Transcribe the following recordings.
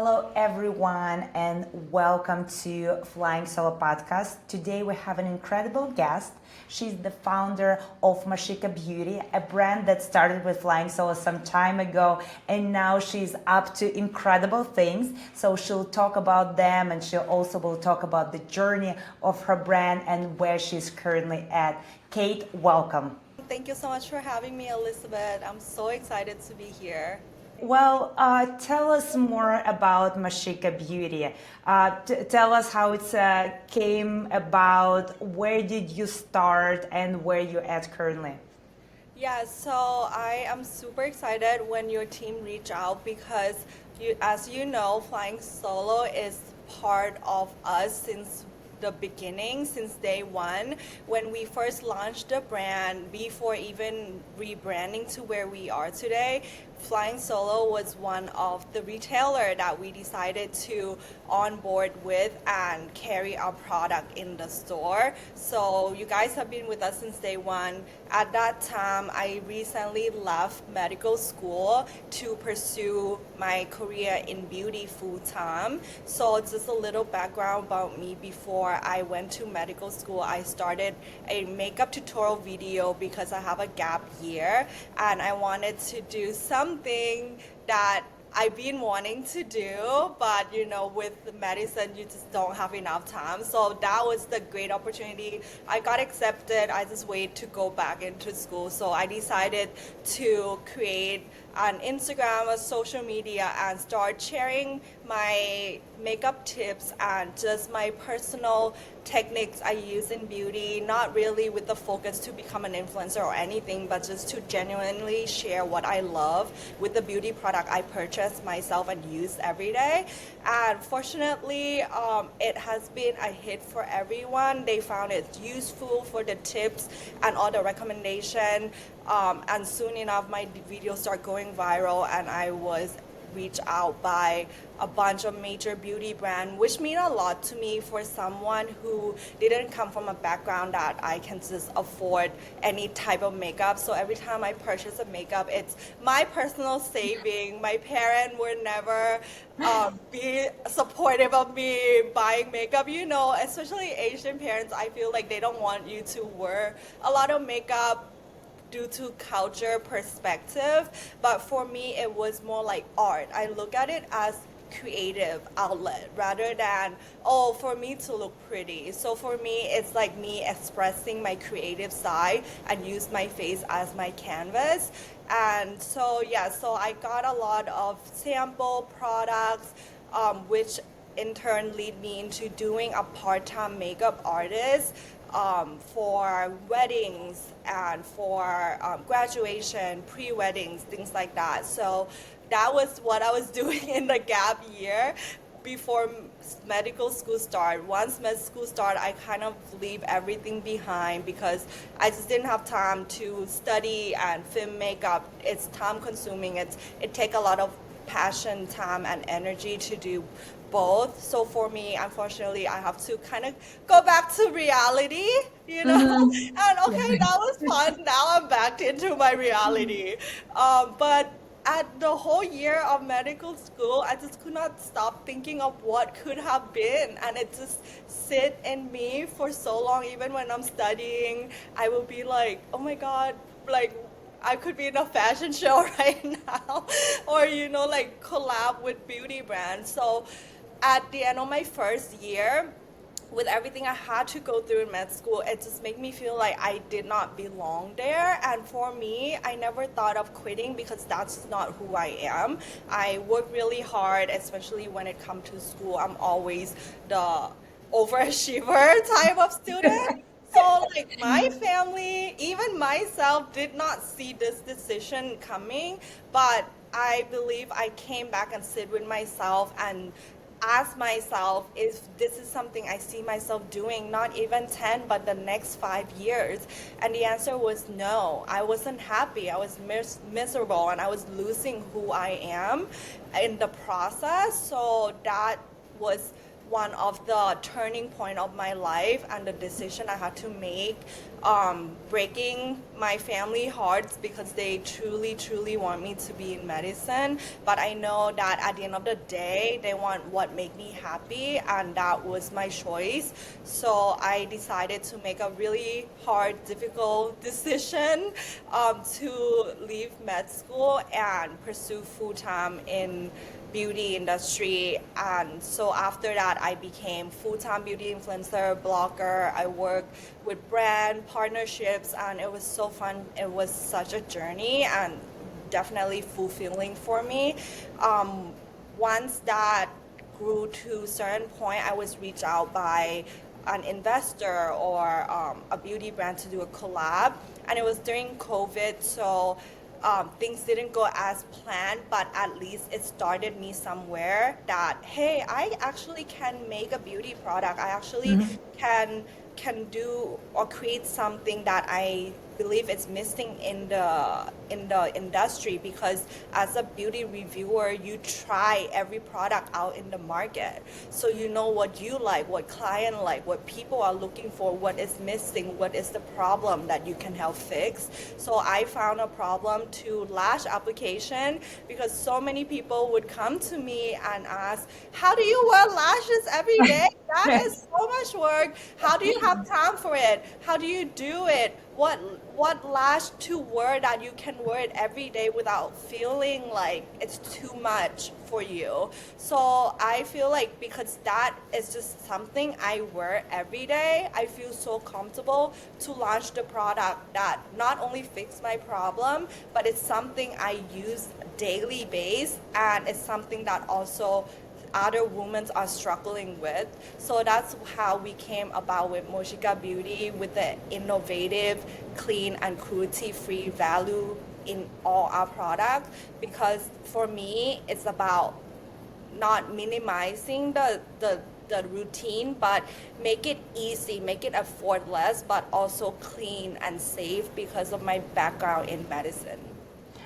Hello, everyone, and welcome to Flying Solo Podcast. Today we have an incredible guest. She's the founder of Moshika Beauty, a brand that started with Flying Solo some time ago, and now she's up to incredible things. So she'll talk about them, and she also will talk about the journey of her brand and where she's currently at. Kate, welcome. Thank you so much for having me, Elizabeth. I'm so excited to be here. Well, tell us more about Moshika Beauty. Tell us how it came about. Where did you start, and where you at currently? Yeah, so I am super excited when your team reach out because as you know, Flying Solo is part of us since the beginning, since day one, when we first launched the brand, before even rebranding to where we are today. Flying Solo was one of the retailer that we decided to onboard with and carry our product in the store. So you guys have been with us since day one. At that time, I recently left medical school to pursue my career in beauty full time. So just a little background about me. Before I went to medical school, I started a makeup tutorial video because I have a gap year and I wanted to do something that I've been wanting to do, but with the medicine, you just don't have enough time. So that was the great opportunity. I got accepted. I just waited to go back into school. So I decided to create an Instagram, a social media, and start sharing my makeup tips and just my personal techniques I use in beauty, not really with the focus to become an influencer or anything, but just to genuinely share what I love with the beauty product I purchase myself and use every day. And fortunately, it has been a hit for everyone. They found it useful for the tips and all the recommendation. And soon enough, my videos start going viral, and I was reached out by a bunch of major beauty brands, which mean a lot to me for someone who didn't come from a background that I can just afford any type of makeup. So every time I purchase a makeup, it's my personal saving. My parents would never be supportive of me buying makeup. Especially Asian parents, I feel like they don't want you to wear a lot of makeup due to culture perspective, but for me it was more like art. I look at it as creative outlet rather than for me to look pretty. So for me it's like me expressing my creative side and use my face as my canvas. And so so I got a lot of sample products, which in turn lead me into doing a part-time makeup artist for weddings and for graduation, pre-weddings, things like that. So that was what I was doing in the gap year before medical school started. Once med school started, I kind of leave everything behind because I just didn't have time to study and film makeup. It's time consuming. It takes a lot of passion, time, and energy to do both. So for me, unfortunately, I have to kind of go back to reality, and okay, that was fun. Now I'm back into my reality. But at the whole year of medical school, I just could not stop thinking of what could have been, and it just sit in me for so long. Even when I'm studying, I will be like, oh my God, like I could be in a fashion show right now, or like collab with beauty brands. So at the end of my first year, with everything I had to go through in med school, it just made me feel like I did not belong there. And for me, I never thought of quitting because that's not who I am. I work really hard, especially when it comes to school. I'm always the overachiever type of student. So like my family, even myself did not see this decision coming, but I believe I came back and sit with myself and ask myself if this is something I see myself doing, not even 10, but the next 5 years. And the answer was no. I wasn't happy. I was miserable, and I was losing who I am in the process. So that was one of the turning point of my life and the decision I had to make breaking my family hearts because they truly, truly want me to be in medicine. But I know that at the end of the day, they want what make me happy, and that was my choice. So I decided to make a really hard, difficult decision to leave med school and pursue full time in beauty industry. And so after that, I became full-time beauty influencer, blogger. I worked with brand partnerships, and it was so fun. It was such a journey and definitely fulfilling for me. um, Once that grew to a certain point, I was reached out by an investor or a beauty brand to do a collab, and it was during COVID, so things didn't go as planned, but at least it started me somewhere that, hey, I actually can make a beauty product. I actually can do or create something that I believe is missing in the industry, because as a beauty reviewer, you try every product out in the market, so you know what you like, what client like, what people are looking for, what is missing, what is the problem that you can help fix. So I found a problem to lash application, because so many people would come to me and ask, how do you wear lashes every day? That is so much work. How do you have time for it? How do you do it? What lash to wear that you can wear it every day without feeling like it's too much for you? So I feel like because that is just something I wear every day, I feel so comfortable to launch the product that not only fix my problem, but it's something I use daily base, and it's something that also other women are struggling with. So that's how we came about with Moshika Beauty, with the innovative, clean, and cruelty-free value in all our products. Because for me, it's about not minimizing the routine, but make it easy, make it effortless, but also clean and safe because of my background in medicine.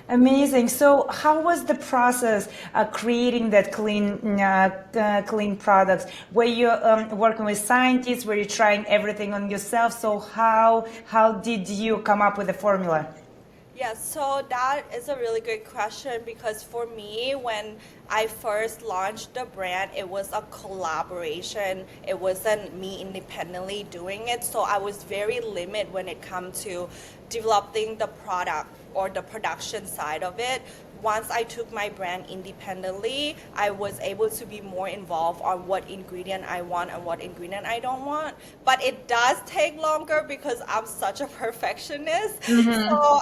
Amazing. So, how was the process creating that clean products? Were you working with scientists? Were you trying everything on yourself? So, how did you come up with the formula? Yeah, so that is a really good question, because for me, when I first launched the brand, it was a collaboration. It wasn't me independently doing it. So I was very limited when it comes to developing the product or the production side of it. Once I took my brand independently, I was able to be more involved on what ingredient I want and what ingredient I don't want. But it does take longer because I'm such a perfectionist. So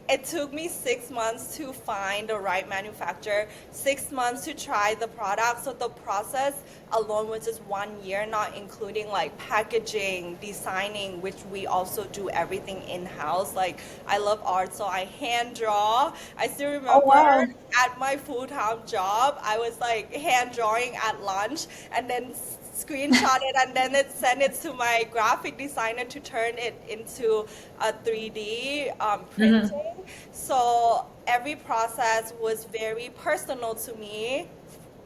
it took me 6 months to find the right manufacturer, 6 months to try the product. So the process alone was just 1 year, not including like packaging, designing, which we also do everything in-house. Like I love art, so I hand draw. I still Oh remember wow! at my full-time job, I was like hand drawing at lunch and then screenshot it, and then send it to my graphic designer to turn it into a 3D printing. So every process was very personal to me.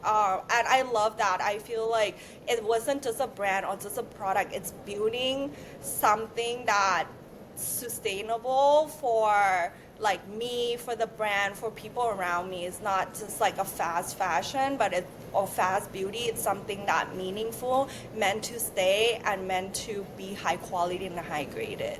And I love that. I feel like it wasn't just a brand or just a product, it's building something that sustainable for like me, for the brand, for people around me. It's not just like a fast fashion, but it or fast beauty. It's something that meaningful, meant to stay, and meant to be high quality and high graded.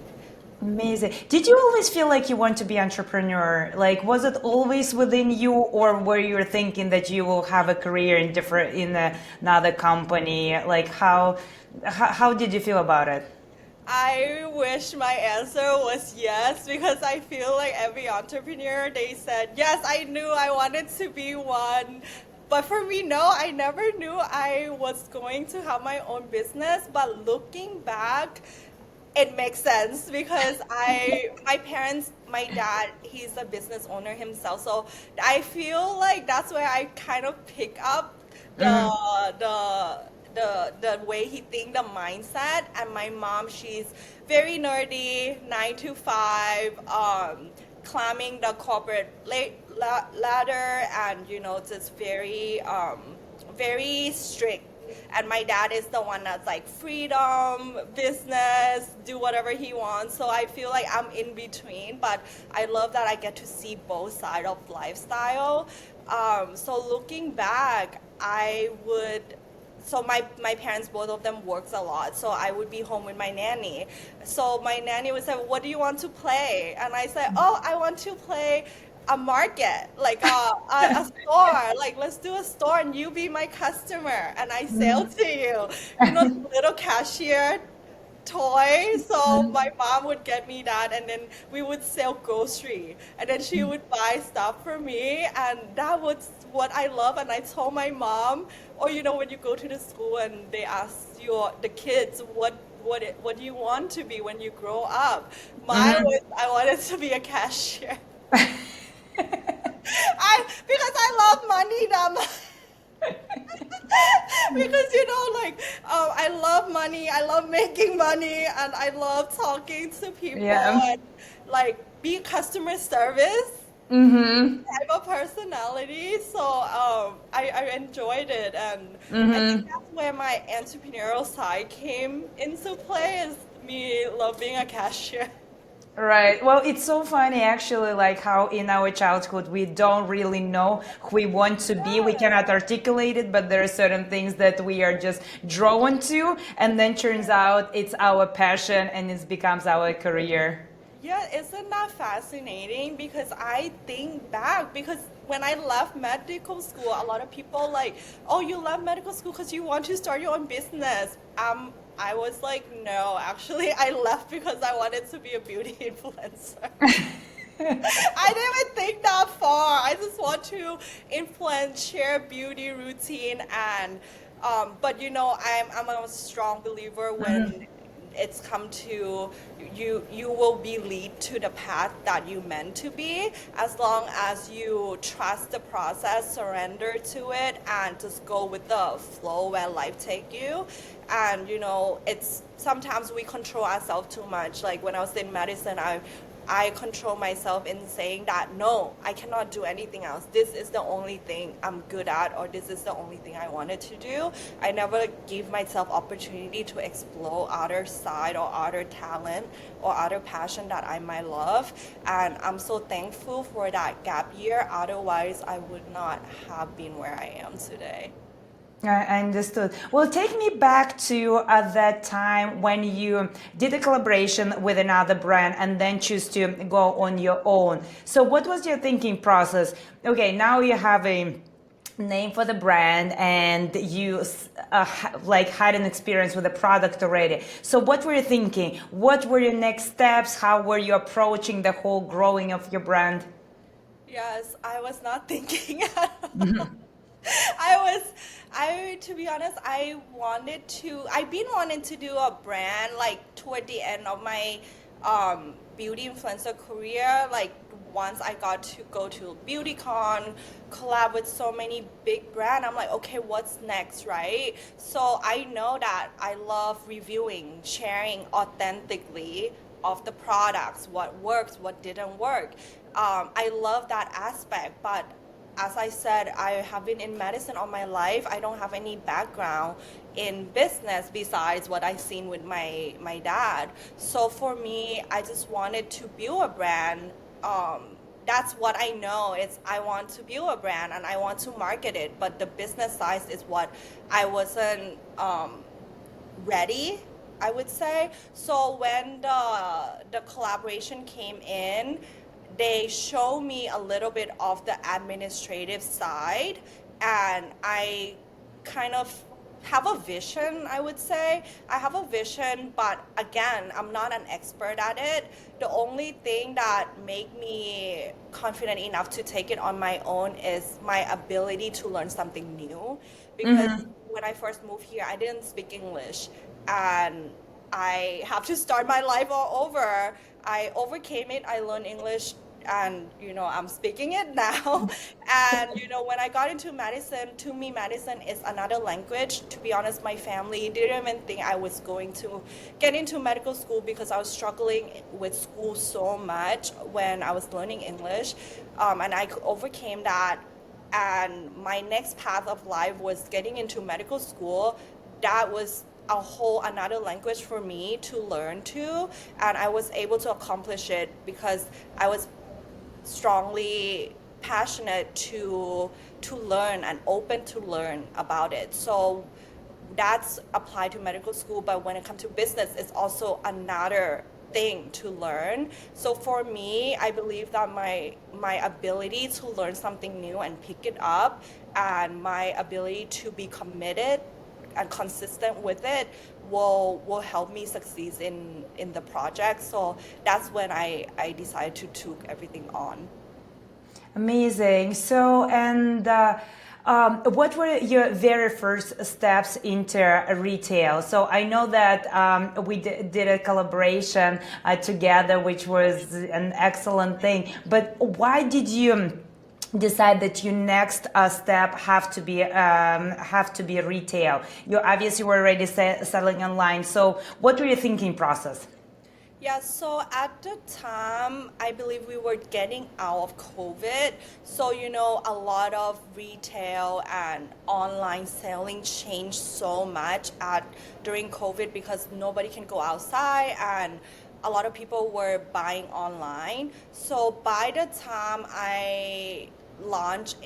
Amazing. Did you always feel like you want to be entrepreneur? Like, was it always within you, or were you thinking that you will have a career in another company? Like, how did you feel about it? I wish my answer was yes, because I feel like every entrepreneur, they said, yes, I knew I wanted to be one. But for me, no, I never knew I was going to have my own business. But looking back, it makes sense, because my parents, my dad, he's a business owner himself. So I feel like that's where I kind of pick up the the the way he think, the mindset. And my mom, she's very nerdy, 9 to 5, climbing the corporate ladder, and just very very strict and my dad is the one that's like freedom, business, do whatever he wants. So I feel like I'm in between, but I love that I get to see both sides of lifestyle. So looking back, I would so my parents, both of them works a lot, so I would be home with my nanny. So my nanny would say, what do you want to play? And I said, oh, I want to play a market, like a store, like let's do a store and you be my customer and I sell to you, the little cashier toy. So my mom would get me that, and then we would sell grocery, and then she would buy stuff for me, and that was what I love. And I told my mom, or when you go to the school and they ask the kids what do you want to be when you grow up? Mine was I wanted to be a cashier. Because I love money that much. Because I love money, I love making money, and I love talking to people and like be customer service type of personality. So I enjoyed it, and I think that's where my entrepreneurial side came into play, is me love being a cashier. Right. Well, it's so funny actually, like how in our childhood we don't really know who we want to be. We cannot articulate it, but there are certain things that we are just drawn to, and then turns out it's our passion and it becomes our career. Yeah, isn't that fascinating? Because I think back, because when I left medical school, a lot of people like, oh, you left medical school because you want to start your own business. I was like, no, actually, I left because I wanted to be a beauty influencer. I didn't even think that far. I just want to influence, share beauty routine, and but I'm a strong believer when it's come to you will be lead to the path that you meant to be, as long as you trust the process, surrender to it, and just go with the flow where life take you. And it's sometimes we control ourselves too much. Like when I was in medicine, I control myself in saying that no, I cannot do anything else. This is the only thing I'm good at, or this is the only thing I wanted to do. I never give myself opportunity to explore other side or other talent or other passion that I might love. And I'm so thankful for that gap year. Otherwise, I would not have been where I am today. I understood. Well, take me back to that time when you did a collaboration with another brand and then choose to go on your own. So, what was your thinking process? Okay, now you have a name for the brand and you like had an experience with the product already. So, what were you thinking? What were your next steps? How were you approaching the whole growing of your brand? Yes, I was not thinking at all. To be honest, I've been wanting to do a brand like toward the end of my beauty influencer career. Like once I got to go to BeautyCon, collab with so many big brands, I'm like, okay, what's next, right? So I know that I love reviewing, sharing authentically of the products, what works, what didn't work. I love that aspect, but as I said, I have been in medicine all my life. I don't have any background in business besides what I've seen with my dad. So for me, I just wanted to build a brand. That's what I know. I want to build a brand and I want to market it. But the business side is what I wasn't ready, I would say. So when the collaboration came in, they show me a little bit of the administrative side, and I kind of have a vision, I would say. I have a vision, but again, I'm not an expert at it. The only thing that made me confident enough to take it on my own is my ability to learn something new. Because when I first moved here, I didn't speak English, and I have to start my life all over. I overcame it. I learned English, and I'm speaking it now. And when I got into medicine, to me medicine is another language. To be honest, my family didn't even think I was going to get into medical school because I was struggling with school so much when I was learning English. And I overcame that and my next path of life was getting into medical school. That was a whole another language for me to learn to, and I was able to accomplish it because I was strongly passionate to learn and open to learn about it. So that's applied to medical school, but when it comes to business, it's also another thing to learn. So for me, I believe that my ability to learn something new and pick it up, and my ability to be committed and consistent with it will help me succeed in the project. So that's when I decided to took everything on. Amazing. So, and what were your very first steps into retail? So I know that we did a collaboration together, which was an excellent thing. But why did you decide that your next step have to be retail? You obviously were already selling online. So what were your thinking process? Yeah, so at the time, I believe we were getting out of COVID. So, a lot of retail and online selling changed so much during COVID because nobody can go outside and a lot of people were buying online. So by the time I launched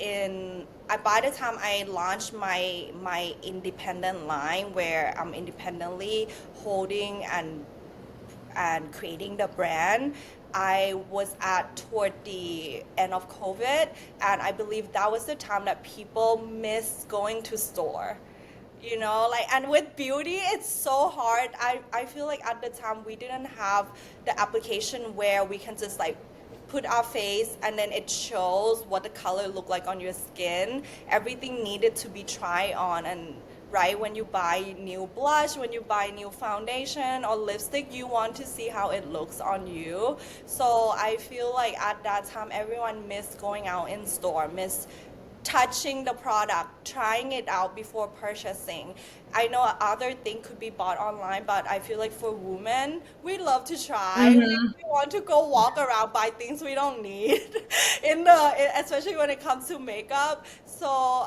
my independent line where I'm independently holding and creating the brand, I was at toward the end of COVID, and I believe that was the time that people miss going to store. And with beauty, it's so hard. I feel like at the time we didn't have the application where we can just like put our face and then it shows what the color look like on your skin. Everything needed to be tried on, and right when you buy new blush, when you buy new foundation or lipstick, you want to see how it looks on you. So I feel like at that time everyone missed going out in store, missed touching the product, trying it out before purchasing. I know other thing could be bought online, but I feel like for women, we love to try. We want to go walk around, buy things we don't need, especially when it comes to makeup. So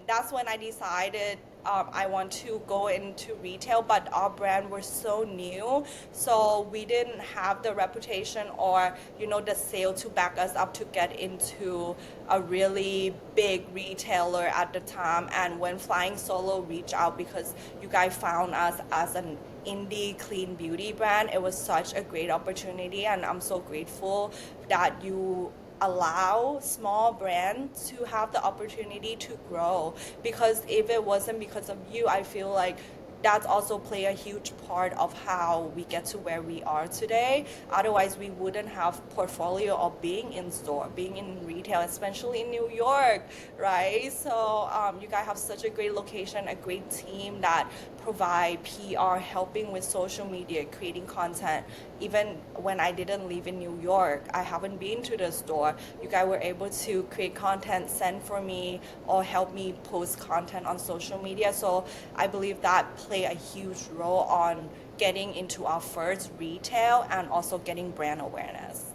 that's when I decided I want to go into retail, but our brand was so new, so we didn't have the reputation or the sale to back us up to get into a really big retailer at the time. And when Flying Solo reached out, because you guys found us as an indie clean beauty brand, it was such a great opportunity, and I'm so grateful that you allow small brands to have the opportunity to grow, because if it wasn't because of you, I feel like that's also play a huge part of how we get to where we are today. Otherwise, we wouldn't have portfolio of being in store, being in retail, especially in New York, right? So you guys have such a great location, a great team that provide PR, helping with social media, creating content. Even when I didn't live in New York, I haven't been to the store, you guys were able to create content, send for me, or help me post content on social media. So I believe that play a huge role on getting into our first retail and also getting brand awareness.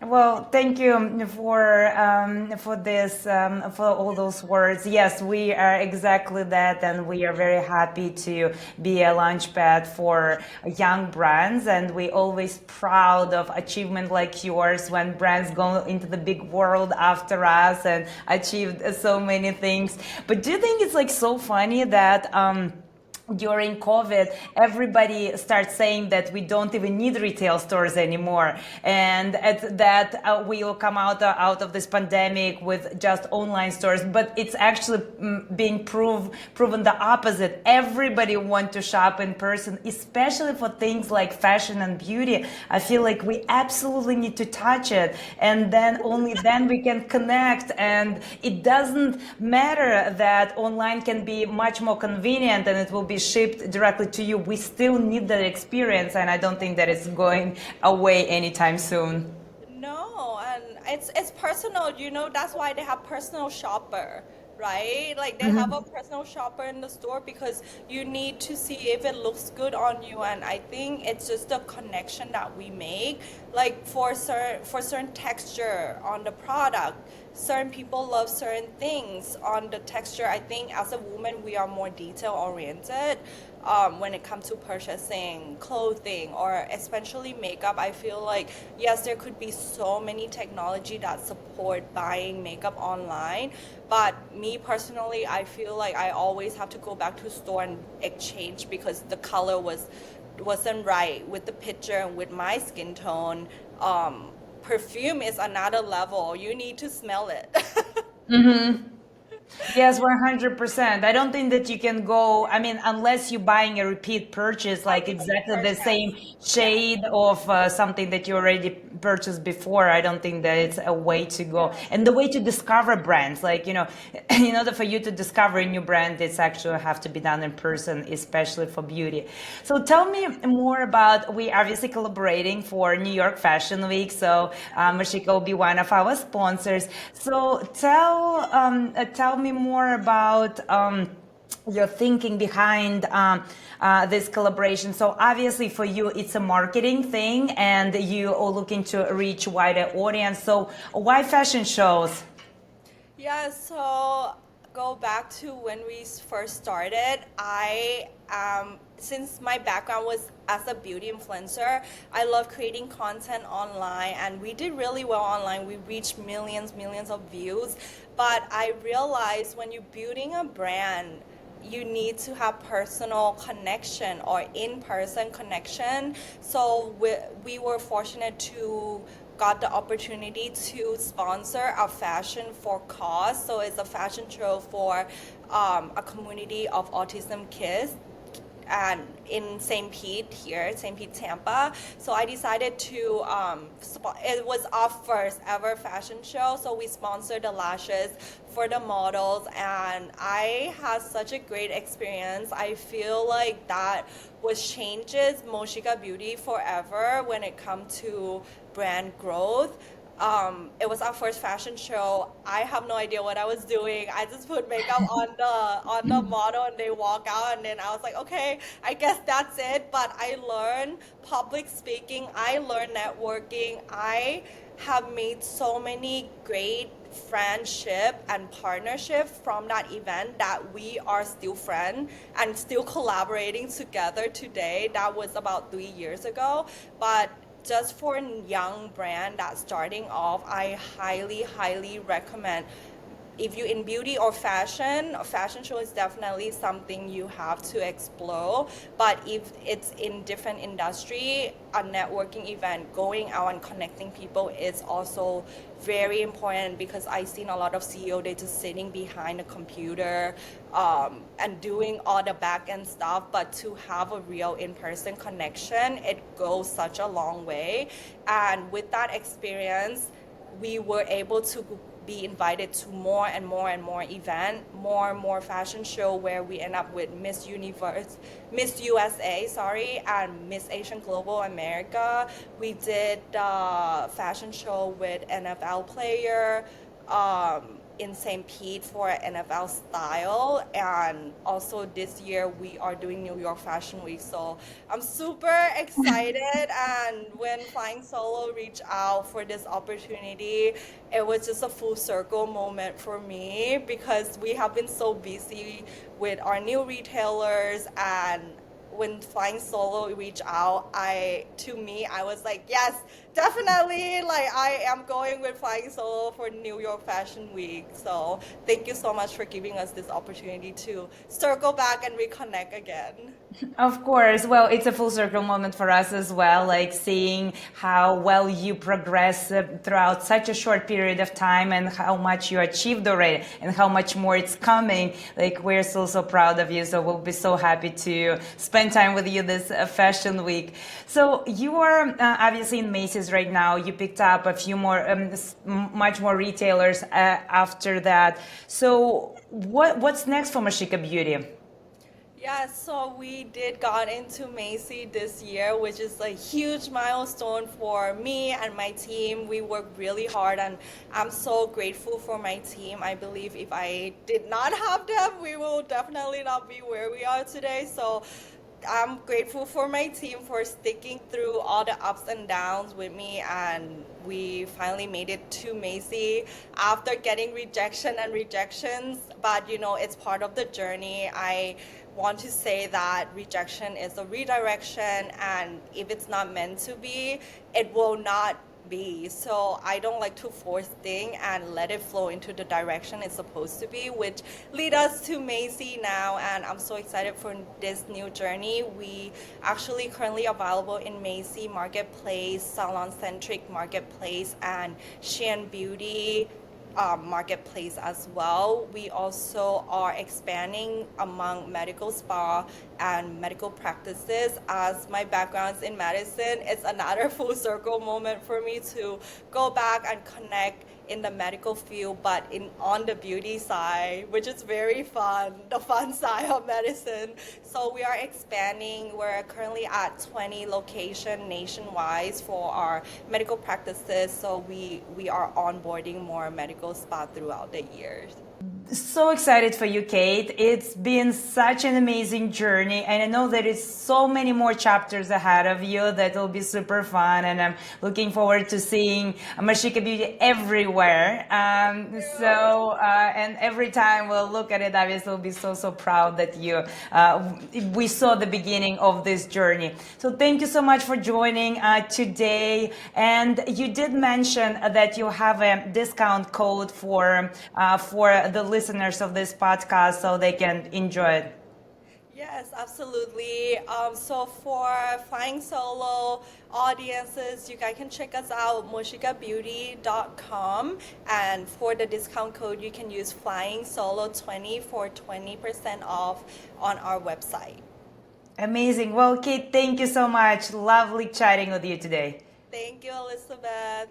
Well, thank you for this for all those words. Yes, we are exactly that, and we are very happy to be a launchpad for young brands. And we always proud of achievement like yours when brands go into the big world after us and achieved so many things. But do you think it's like so funny that? During COVID, everybody starts saying that we don't even need retail stores anymore, and that we will come out of this pandemic with just online stores. But it's actually being proven the opposite. Everybody wants to shop in person, especially for things like fashion and beauty. I feel like we absolutely need to touch it, and then only then we can connect. And it doesn't matter that online can be much more convenient and it will be shipped directly to you. We still need that experience, and I don't think that it's going away anytime soon. No, and it's personal. That's why they have personal shopper, right? Like they have a personal shopper in the store because you need to see if it looks good on you. And I think it's just the connection that we make. Like for certain texture on the product, certain people love certain things on the texture. I think as a woman, we are more detail oriented. When it comes to purchasing clothing or especially makeup, I feel like yes, there could be so many technology that support buying makeup online, but me personally, I feel like I always have to go back to store and exchange because the color wasn't right with the picture and with my skin tone. Perfume is another level. You need to smell it. Yes, 100%. I don't think that you can go, I mean, unless you're buying a repeat purchase, A like repeat exactly the purchase. same Yes. shade of something that you already purchased before. I don't think that it's a way to go. And the way to discover brands, like, in order for you to discover a new brand, it's actually have to be done in person, especially for beauty. So tell me more about, we obviously collaborating for New York Fashion Week. So Moshika will be one of our sponsors. So tell me more about your thinking behind this collaboration. So obviously for you, it's a marketing thing, and you are looking to reach wider audience. So why fashion shows? Yeah, so go back to when we first started. Since my background was as a beauty influencer, I love creating content online, and we did really well online. We reached millions of views. But I realized when you're building a brand, you need to have personal connection or in-person connection. So we were fortunate to got the opportunity to sponsor a fashion for cause. So it's a fashion show for a community of autism kids and in St. Pete here, St. Pete, Tampa. So I decided to, it was our first ever fashion show. So we sponsored the lashes for the models, and I had such a great experience. I feel like that was changes Moshika Beauty forever when it comes to brand growth. It was our first fashion show. I have no idea what I was doing. I just put makeup on the model and they walk out, and then I was like, okay, I guess that's it. But I learned public speaking. I learned networking. I have made so many great friendship and partnership from that event that we are still friends and still collaborating together today. That was about 3 years ago. But just for a young brand that's starting off, I highly recommend. If you're in beauty or fashion, a fashion show is definitely something you have to explore. But if it's in different industry, a networking event, going out and connecting people is also very important, because I've seen a lot of CEO, they just sitting behind a computer and doing all the back end stuff. But to have a real in-person connection, it goes such a long way. And with that experience, we were able to be invited to more and more event, more and more fashion show, where we end up with Miss USA, sorry, and Miss Asian Global America. We did fashion show with NFL player in St. Pete for NFL style, and also this year we are doing New York Fashion Week. So I'm super excited, and when Flying Solo reached out for this opportunity, it was just a full circle moment for me, because we have been so busy with our new retailers. And when Flying Solo reached out, I was like, yes, definitely. Like, I am going with Flying Solo for New York Fashion Week. So thank you so much for giving us this opportunity to circle back and reconnect again. Of course. Well, it's a full circle moment for us as well, like seeing how well you progress throughout such a short period of time, and how much you achieved already, and how much more it's coming. Like, we're so proud of you. So we'll be so happy to spend time with you this Fashion Week. So you are obviously in Macy's right now. You picked up a few more, much more retailers after that. So what's next for Moshika Beauty? Yeah, so we did got into Macy this year, which is a huge milestone for me and my team. We worked really hard, and I'm so grateful for my team. I believe if I did not have them, we will definitely not be where we are today. So I'm grateful for my team for sticking through all the ups and downs with me, and we finally made it to Macy after getting rejection and rejections. But it's part of the journey. I want to say that rejection is a redirection, and if it's not meant to be, it will not be. So I don't like to force things and let it flow into the direction it's supposed to be, which lead us to Macy now. And I'm so excited for this new journey. We actually currently available in Macy Marketplace, Salon Centric Marketplace, and Shein Beauty marketplace as well. We also are expanding among medical spa and medical practices. As my background's in medicine, it's another full circle moment for me to go back and connect in the medical field, but in on the beauty side, which is very fun, the fun side of medicine. So we are expanding. We're currently at 20 locations nationwide for our medical practices. So we are onboarding more medical spa throughout the years. So excited for you, Kate. It's been such an amazing journey, and I know there is so many more chapters ahead of you that will be super fun, and I'm looking forward to seeing Moshika Beauty everywhere. And every time we'll look at it, obviously we'll be so proud that we saw the beginning of this journey. So thank you so much for joining today. And you did mention that you have a discount code for the listeners of this podcast so they can enjoy it. Yes, absolutely. So for Flying Solo audiences, you guys can check us out, moshikabeauty.com. And for the discount code, you can use Flying Solo 20 for 20% off on our website. Amazing. Well, Kate, thank you so much. Lovely chatting with you today. Thank you, Elizabeth.